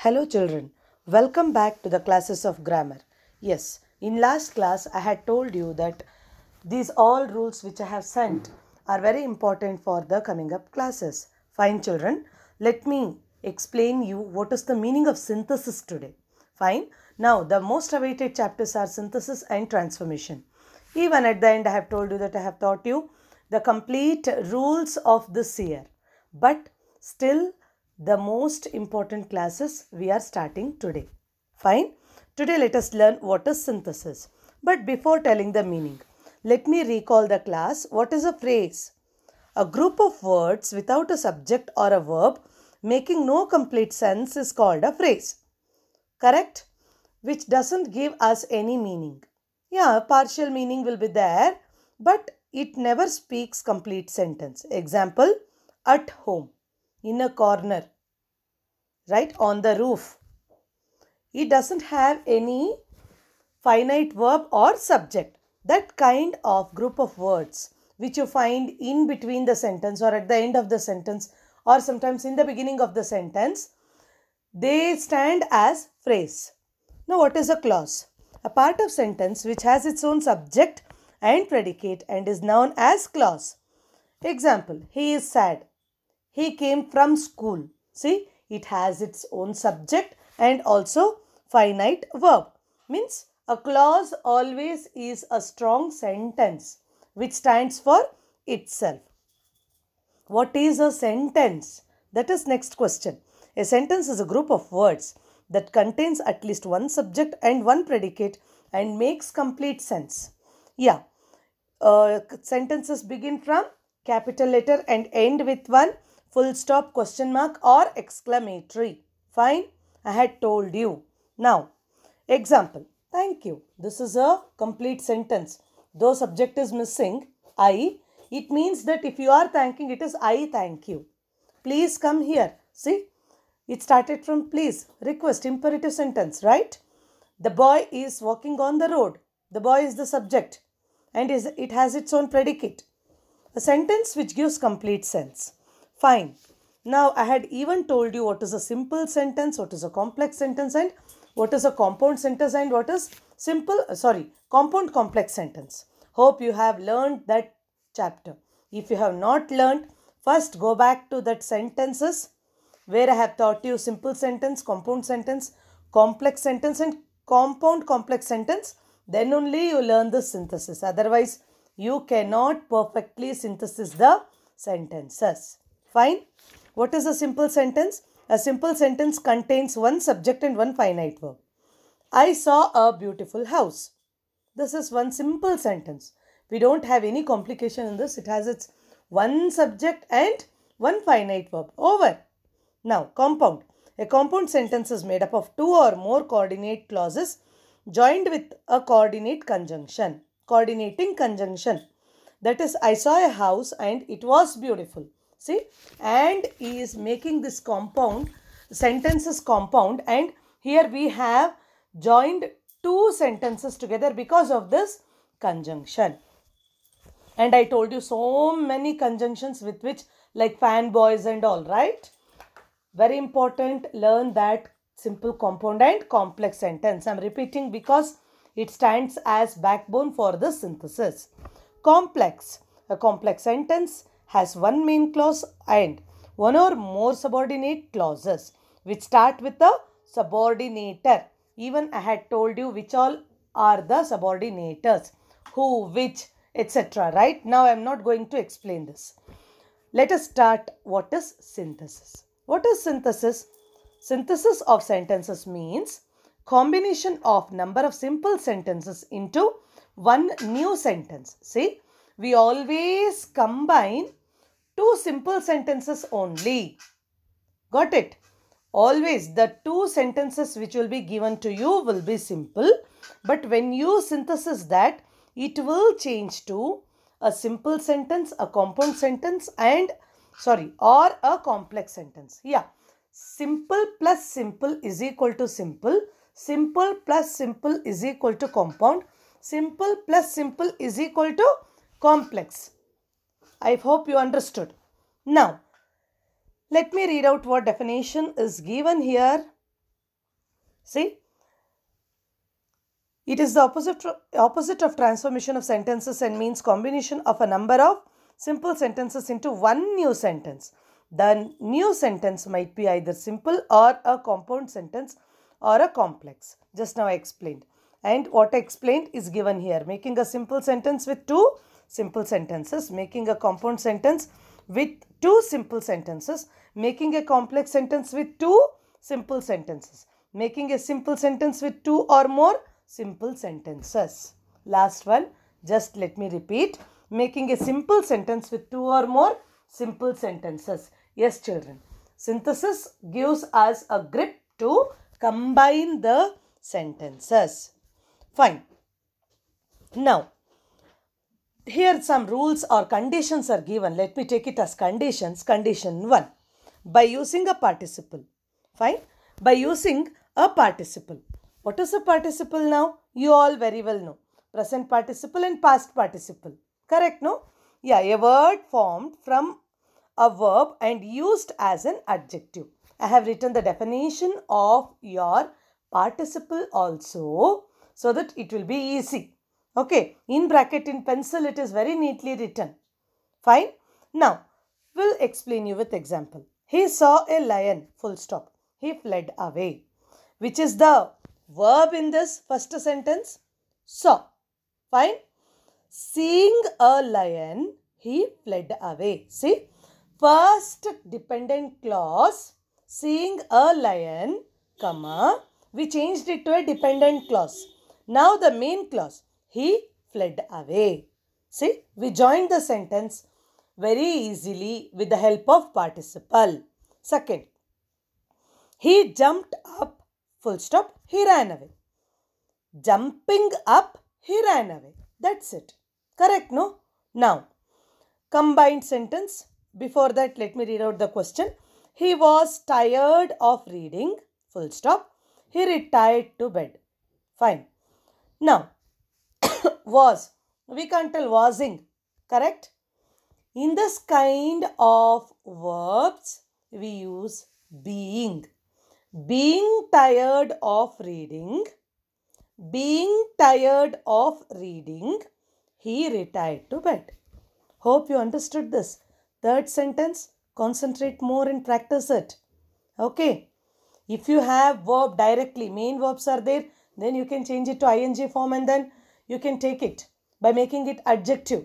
Hello children, welcome back to the classes of grammar. Yes, in last class I had told you that these all rules which I have sent are very important for the coming up classes. Fine children, let me explain you what is the meaning of synthesis today. Fine. Now the most awaited chapters are synthesis and transformation. Even at the end I have told you that I have taught you the complete rules of this year. But still the most important classes we are starting today. Fine. Today let us learn what is synthesis. But before telling the meaning, let me recall the class. What is a phrase? A group of words without a subject or a verb making no complete sense is called a phrase. Correct? Which doesn't give us any meaning. Yeah, partial meaning will be there, but it never speaks complete sentence. Example, at home, in a corner, right, on the roof. It doesn't have any finite verb or subject. That kind of group of words which you find in between the sentence or at the end of the sentence or sometimes in the beginning of the sentence, they stand as phrase. Now what is a clause? A part of sentence which has its own subject and predicate and is known as clause. Example, he is sad. He came from school. See, it has its own subject and also finite verb. Means a clause always is a strong sentence which stands for itself. What is a sentence? That is next question. A sentence is a group of words that contains at least one subject and one predicate and makes complete sense. Yeah, sentences begin from capital letter and end with one full stop, question mark or exclamatory. Fine, I had told you. Now, example, thank you. This is a complete sentence. Though subject is missing, I, it means that if you are thanking, it is I thank you. Please come here. See, it started from please, request, imperative sentence, right? The boy is walking on the road. The boy is the subject and it has its own predicate. A sentence which gives complete sense. Fine. Now I had even told you what is a simple sentence, what is a complex sentence and what is a compound sentence and what is compound complex sentence. Hope you have learned that chapter. If you have not learned, first go back to that sentences where I have taught you simple sentence, compound sentence, complex sentence and compound complex sentence. Then only you learn the synthesis. Otherwise, you cannot perfectly synthesize the sentences. Fine. What is a simple sentence? A simple sentence contains one subject and one finite verb. I saw a beautiful house. This is one simple sentence. We don't have any complication in this. It has its one subject and one finite verb. Over. Now, compound. A compound sentence is made up of two or more coordinate clauses joined with a coordinating conjunction. That is, I saw a house and it was beautiful. See, and he is making this compound, sentences compound, and here we have joined two sentences together because of this conjunction. And I told you so many conjunctions with which, like fanboys and all, right? Very important, learn that simple, compound and complex sentence. I am repeating because it stands as backbone for the synthesis. Complex. A complex sentence has one main clause and one or more subordinate clauses which start with the subordinator. Even I had told you which all are the subordinators, who, which, etc. Right? Now I am not going to explain this. Let us start. What is synthesis? What is synthesis? Synthesis of sentences means combination of number of simple sentences into one new sentence. See, we always combine two simple sentences only. Got it? Always the two sentences which will be given to you will be simple. But when you synthesize that, it will change to a simple sentence, a compound sentence or a complex sentence. Yeah. Simple plus simple is equal to simple. Simple plus simple is equal to compound. Simple plus simple is equal to complex. I hope you understood. Now, let me read out what definition is given here. See, it is the opposite of transformation of sentences and means combination of a number of simple sentences into one new sentence. The new sentence might be either simple or a compound sentence or a complex. Just now I explained. And what I explained is given here. Making a simple sentence with two simple sentences. Making a compound sentence with two simple sentences. Making a complex sentence with two simple sentences. Making a simple sentence with two or more simple sentences. Last one, just let me repeat. Making a simple sentence with two or more simple sentences. Yes, children. Synthesis gives us a grip to combine the sentences. Fine. Now, here some rules or conditions are given. Let me take it as conditions. Condition 1. By using a participle. Fine. By using a participle. What is a participle now? You all very well know. Present participle and past participle. Correct, no? Yeah, a word formed from a verb and used as an adjective. I have written the definition of your participle also so that it will be easy. Okay, in bracket in pencil it is very neatly written. Fine. Now, we'll explain you with example. He saw a lion, full stop. He fled away. Which is the verb in this first sentence? Saw. Fine. Seeing a lion, he fled away. See, first dependent clause, seeing a lion, comma, we changed it to a dependent clause. Now the main clause, he fled away. See, we joined the sentence very easily with the help of participle. Second, he jumped up, full stop, he ran away. Jumping up, he ran away. That's it. Correct, no? Now, combined sentence. Before that, let me read out the question. He was tired of reading, full stop. He retired to bed. Fine. Now, was. We can't tell wasing. Correct? In this kind of verbs, we use being. Being tired of reading. Being tired of reading, he retired to bed. Hope you understood this. Third sentence, concentrate more and practice it. Okay. If you have verb directly, main verbs are there, then you can change it to ing form and then you can take it by making it adjective.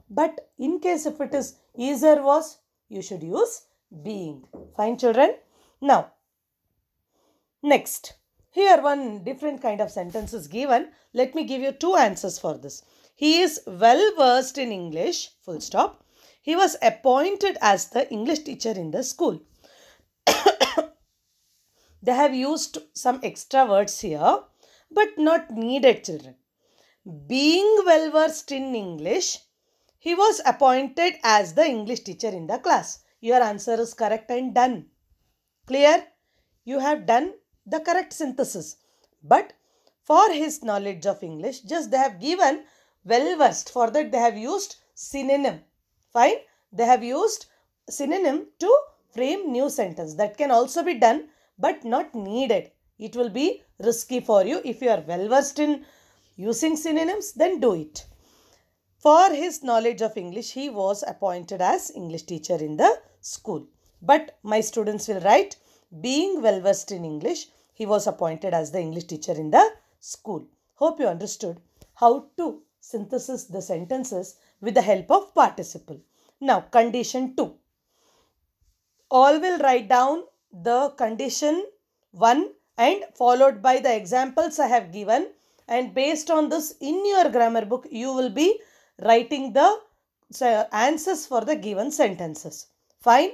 But in case if it is is or was, you should use being. Fine, children. Now, next. Here one different kind of sentence is given. Let me give you two answers for this. He is well versed in English, full stop. He was appointed as the English teacher in the school. They have used some extra words here, but not needed, children. Being well versed in English, he was appointed as the English teacher in the class. Your answer is correct and done. Clear? You have done the correct synthesis. But for his knowledge of English, just they have given well versed. For that they have used synonym. Fine. They have used synonym to frame new sentence. That can also be done but not needed. It will be risky for you. If you are well versed in using synonyms, then do it. For his knowledge of English, he was appointed as English teacher in the school. But my students will write, being well versed in English, he was appointed as the English teacher in the school. Hope you understood how to synthesize the sentences with the help of participle. Now, condition 2. All will write down the condition 1 and followed by the examples I have given. And based on this, in your grammar book, you will be writing the answers for the given sentences. Fine.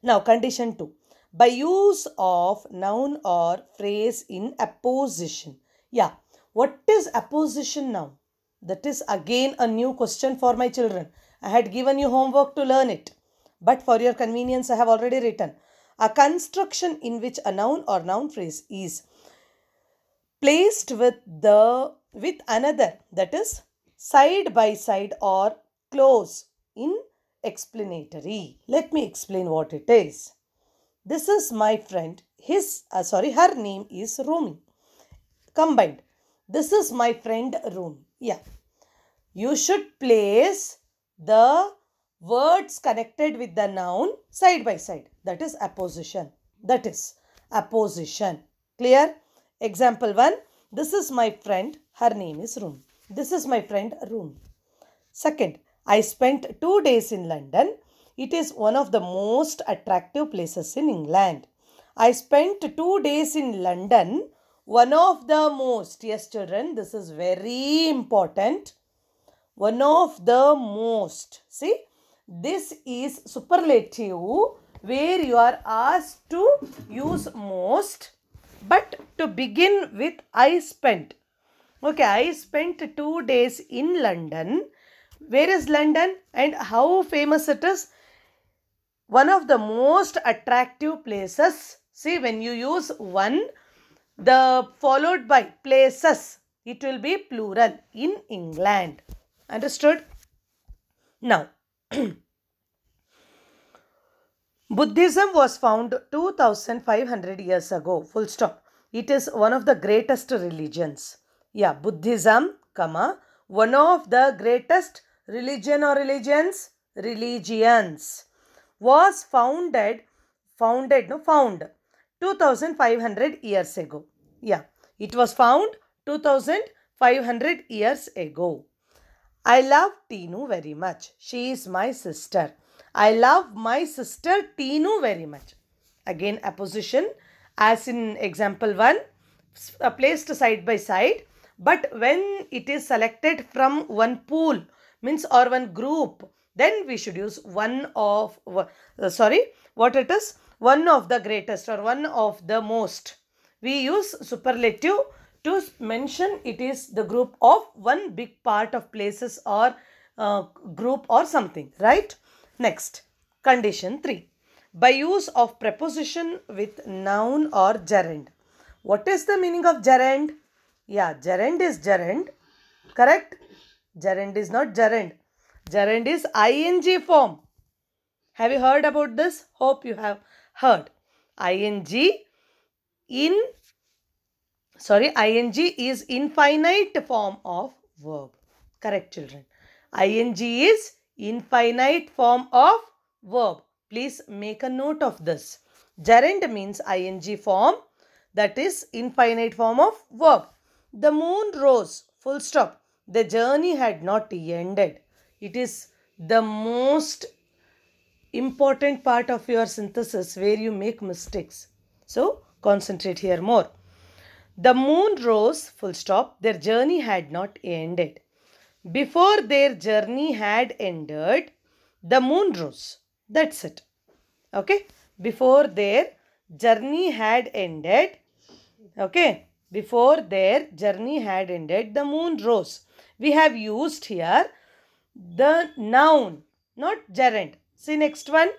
Now, condition 2. By use of noun or phrase in apposition. Yeah. What is apposition now? That is again a new question for my children. I had given you homework to learn it. But for your convenience, I have already written. A construction in which a noun or noun phrase is placed with another, that is side by side or close in explanatory. Let me explain what it is. This is my friend. her name is Rumi. Combined. This is my friend Rumi. Yeah. You should place the words connected with the noun side by side. That is apposition. That is apposition. Clear? Example 1. This is my friend. Her name is Rumi. This is my friend Rumi. Second, I spent 2 days in London. It is one of the most attractive places in England. I spent 2 days in London. One of the most. Yes, children, this is very important. One of the most. See, this is superlative where you are asked to use most. But to begin with, I spent. Okay, I spent 2 days in London. Where is London and how famous it is? One of the most attractive places. See, when you use one, the followed by places, it will be plural in England. Understood? Now, Buddhism was found 2500 years ago. Full stop. It is one of the greatest religions. Yeah, Buddhism, comma, one of the greatest religion or religions was found 2500 years ago. Yeah, it was found 2500 years ago. I love Teenu very much. She is my sister. I love my sister Teenu very much. Again, apposition as in example 1, placed side by side. But when it is selected from one pool, means or one group, then we should use one of the greatest or one of the most. We use superlative to mention it is the group of one big part of places or group or something, right? Next, condition 3. By use of preposition with noun or gerund. What is the meaning of gerund? Yeah, gerund is gerund. Correct? Gerund is not gerund. Gerund is ing form. Have you heard about this? Hope you have heard. ing is infinite form of verb. Correct, children. ing is infinite form of verb. Please make a note of this. Gerund means ing form, that is infinite form of verb. The moon rose. Full stop. The journey had not ended. It is the most important part of your synthesis where you make mistakes. So, concentrate here more. The moon rose, full stop. Their journey had not ended. Before their journey had ended, the moon rose. That's it. Okay. Before their journey had ended. Okay. Before their journey had ended, the moon rose. We have used here the noun, not gerund. See next one.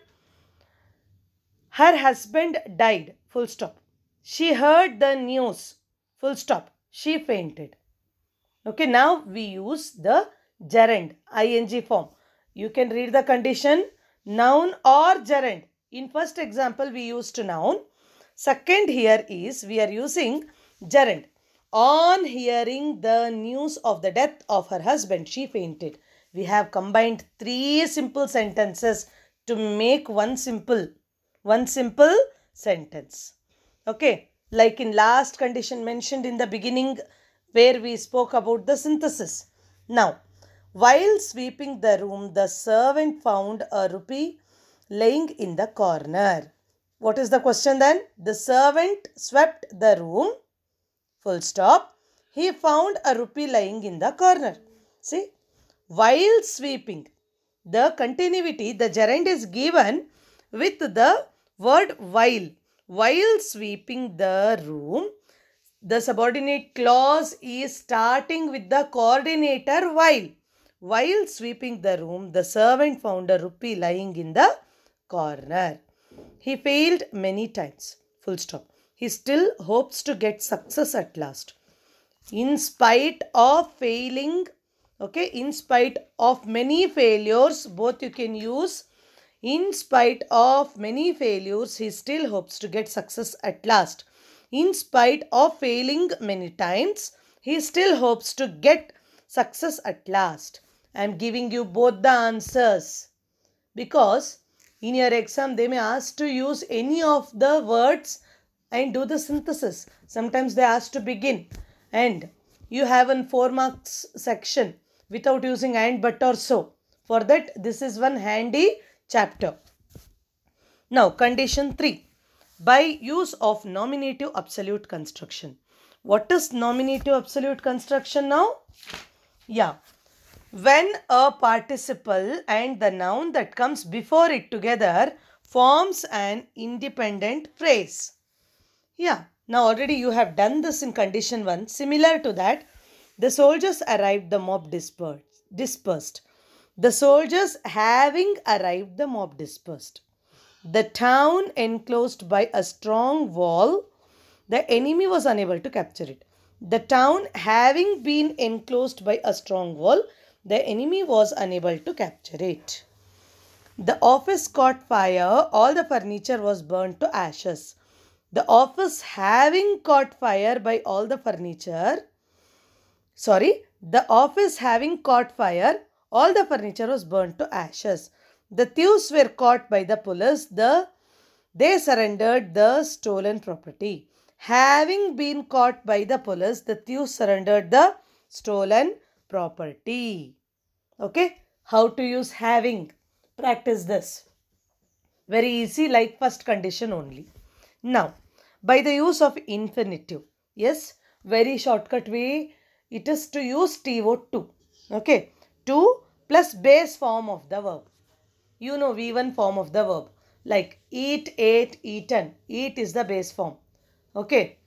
Her husband died. Full stop. She heard the news. Full stop. She fainted. Okay, now we use the gerund, ing form. You can read the condition, noun or gerund. In first example, we used noun. Second here is, we are using gerund. On hearing the news of the death of her husband, she fainted. We have combined 3 simple sentences to make one simple sentence. Okay, like in last condition mentioned in the beginning where we spoke about the synthesis. Now, while sweeping the room, the servant found a rupee laying in the corner. What is the question then? The servant swept the room. Full stop. He found a rupee lying in the corner. See, while sweeping, the continuity, the gerund is given with the word while. While sweeping the room, the subordinate clause is starting with the coordinator while. While sweeping the room, the servant found a rupee lying in the corner. He failed many times. Full stop. He still hopes to get success at last. In spite of failing, okay, in spite of many failures, both you can use In spite of many failures, he still hopes to get success at last. In spite of failing many times, he still hopes to get success at last. I am giving you both the answers because in your exam they may ask to use any of the words and do the synthesis. Sometimes they ask to begin, and you have a 4 marks section without using and, but, or, so. For that, this is one handy chapter. Now, condition 3. By use of nominative absolute construction. What is nominative absolute construction now? Yeah. When a participle and the noun that comes before it together forms an independent phrase. Yeah. Now already you have done this in condition 1. Similar to that, the soldiers arrived, the mob dispersed. The soldiers having arrived, the mob dispersed. The town enclosed by a strong wall, the enemy was unable to capture it. The town having been enclosed by a strong wall, the enemy was unable to capture it. The office caught fire, all the furniture was burnt to ashes. The office having caught fire by all the furniture, the office having caught fire, all the furniture was burnt to ashes. The thieves were caught by the police, they surrendered the stolen property. Having been caught by the police, the thieves surrendered the stolen property. Okay, how to use having? Practice this. Very easy, like first condition only. Now, by the use of infinitive. Yes, very shortcut way. It is to use TO2. Okay, to plus base form of the verb. You know V1 form of the verb. Like eat, ate, eaten. Eat is the base form. Okay,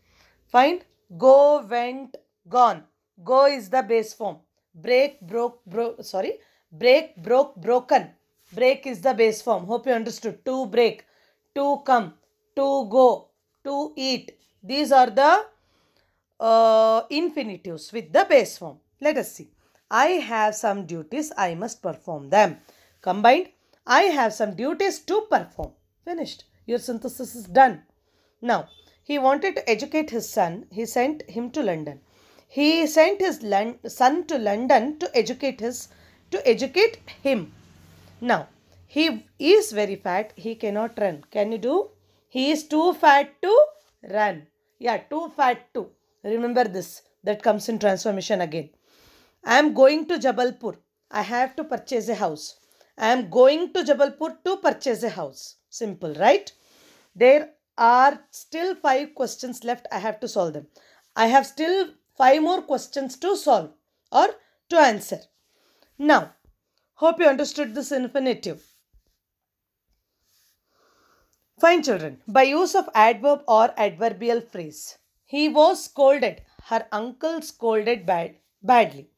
fine. Go, went, gone. Go is the base form. Break, broke, broken. Break is the base form. Hope you understood. To break, to come, to go, to eat. These are the infinitives with the base form. Let us see. I have some duties. I must perform them. Combined. I have some duties to perform. Finished. Your synthesis is done. Now, he wanted to educate his son. He sent him to London. He sent his son to London to educate him. Now, he is very fat. He cannot run. Can you do? He is too fat to run. Yeah, too fat to. Remember this. That comes in transformation again. I am going to Jabalpur. I have to purchase a house. I am going to Jabalpur to purchase a house. Simple, right? There are still 5 questions left. I have to solve them. I have still 5 more questions to solve or to answer. Now, hope you understood this infinitive. Fine, children. By use of adverb or adverbial phrase. He was scolded. Her uncle scolded badly.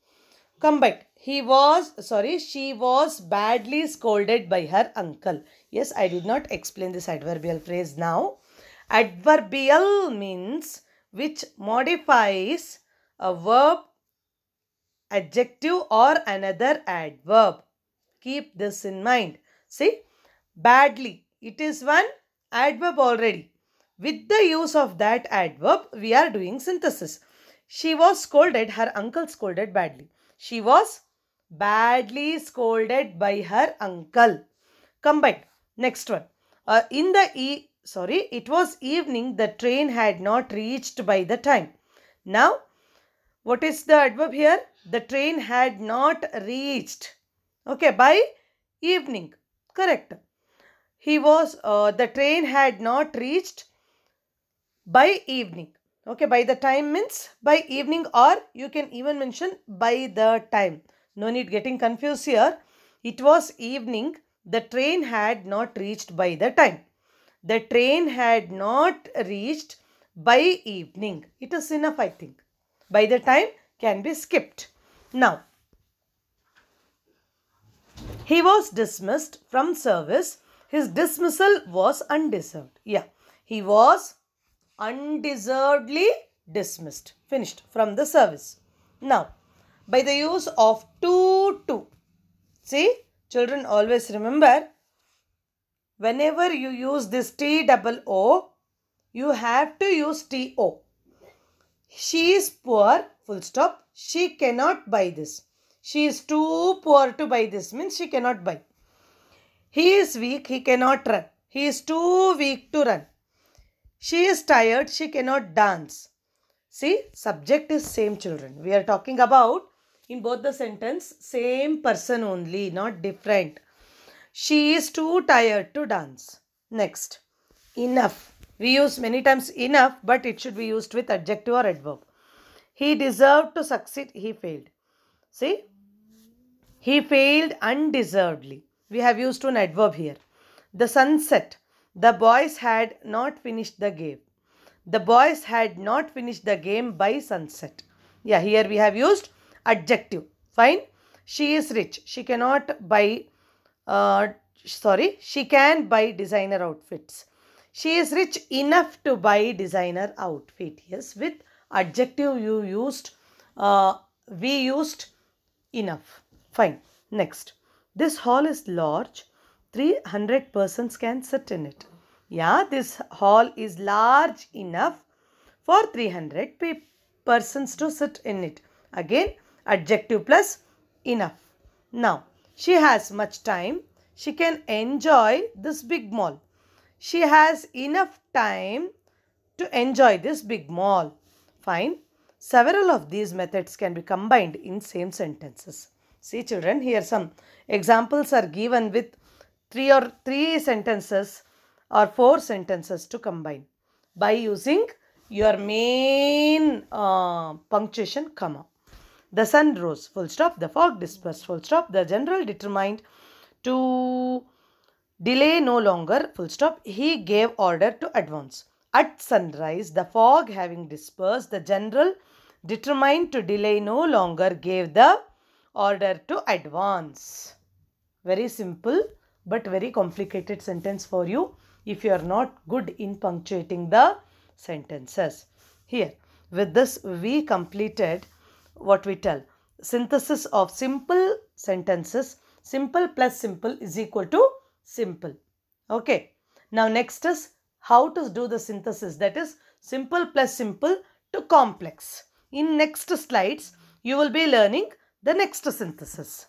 Combined. She was badly scolded by her uncle. Yes, I did not explain this adverbial phrase now. Adverbial means which modifies a verb, adjective or another adverb. Keep this in mind. See, badly. It is one adverb already. With the use of that adverb, we are doing synthesis. She was scolded. Her uncle scolded badly. She was badly scolded by her uncle. Combined. Next one. It was evening. The train had not reached by the time. Now, what is the adverb here? The train had not reached. Okay, by evening. Correct. The train had not reached by evening. Okay, by the time means by evening, or you can even mention by the time. No need getting confused here. It was evening. The train had not reached by the time. The train had not reached by evening. It is enough, I think. By the time can be skipped. Now, he was dismissed from service. His dismissal was undeserved. Yeah, he was undeservedly dismissed. Finished from the service. Now, by the use of to. See, children, always remember whenever you use this T-O-O, you have to use T-O. She is poor, full stop. She cannot buy this. She is too poor to buy this, means she cannot buy. He is weak, he cannot run. He is too weak to run. She is tired, she cannot dance. See, subject is same, children. We are talking about, in both the sentence, same person only, not different. She is too tired to dance. Next, enough. We use many times enough, but it should be used with adjective or adverb. He deserved to succeed, he failed. See, he failed undeservedly. We have used an adverb here. The sunset. The boys had not finished the game. The boys had not finished the game by sunset. Yeah, here we have used adjective. Fine. She is rich. She cannot buy, she can buy designer outfits. She is rich enough to buy designer outfit. Yes, with adjective you used, we used enough. Fine. Next. This hall is large. 300 persons can sit in it. Yeah, this hall is large enough for 300 persons to sit in it. Again, adjective plus enough. Now, she has much time. She can enjoy this big mall. She has enough time to enjoy this big mall. Fine. Several of these methods can be combined in same sentences. See, children, here some examples are given with three sentences or 4 sentences to combine by using your main punctuation comma. The sun rose, full stop. The fog dispersed, full stop. The general determined to delay no longer, full stop. He gave order to advance. At sunrise, the fog having dispersed, the general determined to delay no longer gave the order to advance. Very simple but very complicated sentence for you if you are not good in punctuating the sentences. Here, with this we completed what we tell. Synthesis of simple sentences. Simple plus simple is equal to simple. Okay. Now next is how to do the synthesis, that is simple plus simple to complex. In next slides, you will be learning the next synthesis.